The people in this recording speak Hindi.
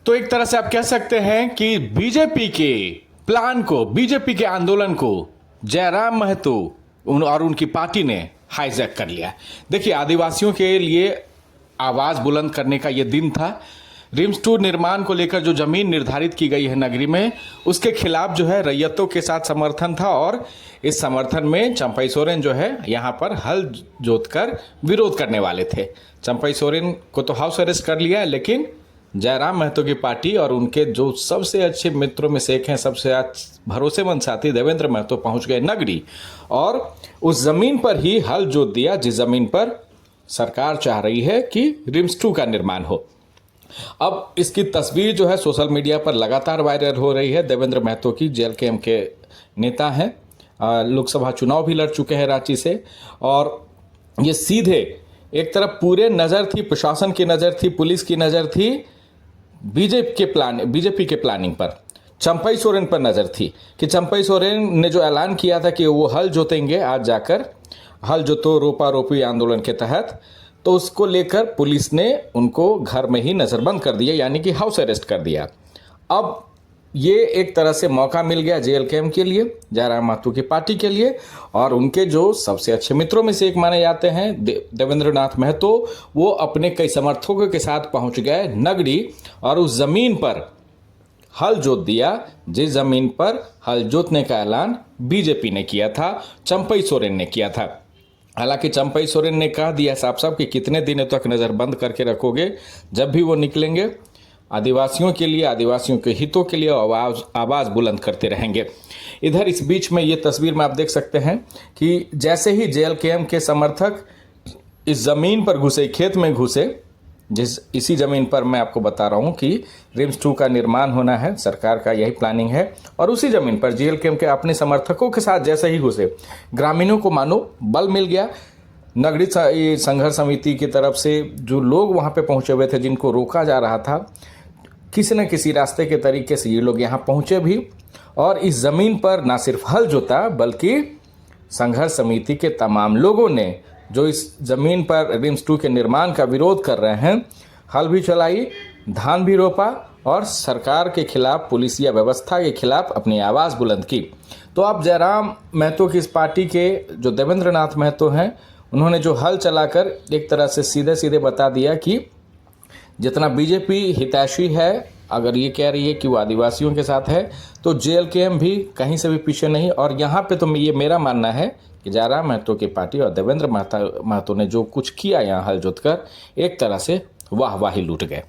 तो एक तरह से आप कह सकते हैं कि बीजेपी के प्लान को, बीजेपी के आंदोलन को जयराम महतो और उनकी पार्टी ने हाईजैक कर लिया। देखिए, आदिवासियों के लिए आवाज बुलंद करने का यह दिन था। रिम्स 2 निर्माण को लेकर जो जमीन निर्धारित की गई है नगरी में, उसके खिलाफ जो है रैयतों के साथ समर्थन था और इस समर्थन में चंपई सोरेन जो है यहाँ पर हल जोतकर विरोध करने वाले थे। चंपई सोरेन को तो हाउस अरेस्ट कर लिया है, लेकिन जयराम महतो की पार्टी और उनके जो सबसे अच्छे मित्रों में से एक हैं, सबसे भरोसेमंद साथी देवेंद्र महतो पहुंच गए नगरी और उस जमीन पर ही हल जोत दिया जिस जमीन पर सरकार चाह रही है कि रिम्स 2 का निर्माण हो। अब इसकी तस्वीर जो है सोशल मीडिया पर लगातार वायरल हो रही है। देवेंद्र महतो की जेएलकेएम के नेता हैं, लोकसभा चुनाव भी लड़ चुके हैं रांची से, और ये सीधे एक तरफ पूरे नज़र थी, प्रशासन की नज़र थी, पुलिस की नज़र थी बीजेपी के प्लानिंग पर, चंपई सोरेन पर नज़र थी कि चंपई सोरेन ने जो ऐलान किया था कि वो हल जोतेंगे, आज जाकर हल जोतो रोपा रोपी आंदोलन के तहत, तो उसको लेकर पुलिस ने उनको घर में ही नज़रबंद कर दिया, यानी कि हाउस अरेस्ट कर दिया। अब ये एक तरह से मौका मिल गया जेएलकेएम के लिए, जयराम महतो की पार्टी के लिए, और उनके जो सबसे अच्छे मित्रों में से एक माने जाते हैं देवेंद्र नाथ महतो, वो अपने कई समर्थकों के साथ पहुंच गए नगरी और उस जमीन पर हल जोत दिया जिस जमीन पर हल जोतने का ऐलान बीजेपी ने किया था, चंपई सोरेन ने किया था। हालांकि चंपई सोरेन ने कह दिया साफ साफ कि कितने दिनों तक नज़र बंद करके रखोगे, जब भी वो निकलेंगे आदिवासियों के लिए, आदिवासियों के हितों के लिए आवाज़ बुलंद करते रहेंगे। इधर इस बीच में ये तस्वीर में आप देख सकते हैं कि जैसे ही जेएलकेएम के समर्थक इस ज़मीन पर घुसे, खेत में घुसे, इसी ज़मीन पर मैं आपको बता रहा हूँ कि रिम्स 2 का निर्माण होना है, सरकार का यही प्लानिंग है, और उसी ज़मीन पर जेएलकेएम के अपने समर्थकों के साथ जैसे ही घुसे, ग्रामीणों को मानो बल मिल गया। नगरी संघर्ष समिति की तरफ से जो लोग वहाँ पे पहुँचे हुए थे, जिनको रोका जा रहा था, किसी न किसी रास्ते के तरीके से ये लोग यहाँ पहुँचे भी और इस ज़मीन पर ना सिर्फ हल जोता, बल्कि संघर्ष समिति के तमाम लोगों ने जो इस ज़मीन पर रिम्स 2 के निर्माण का विरोध कर रहे हैं, हल भी चलाई, धान भी रोपा और सरकार के खिलाफ, पुलिसिया व्यवस्था के खिलाफ अपनी आवाज़ बुलंद की। तो अब जयराम महतो की इस पार्टी के जो देवेंद्र नाथ महतो हैं, उन्होंने जो हल चलाकर एक तरह से सीधे सीधे बता दिया कि जितना बीजेपी हितैषी है, अगर ये कह रही है कि वो आदिवासियों के साथ है, तो जेएलकेएम भी कहीं से भी पीछे नहीं। और यहाँ पे तो ये मेरा मानना है कि जयराम महतो की पार्टी और देवेंद्र महतो ने जो कुछ किया यहाँ हल जोतकर, एक तरह से वाहवाही लूट गए।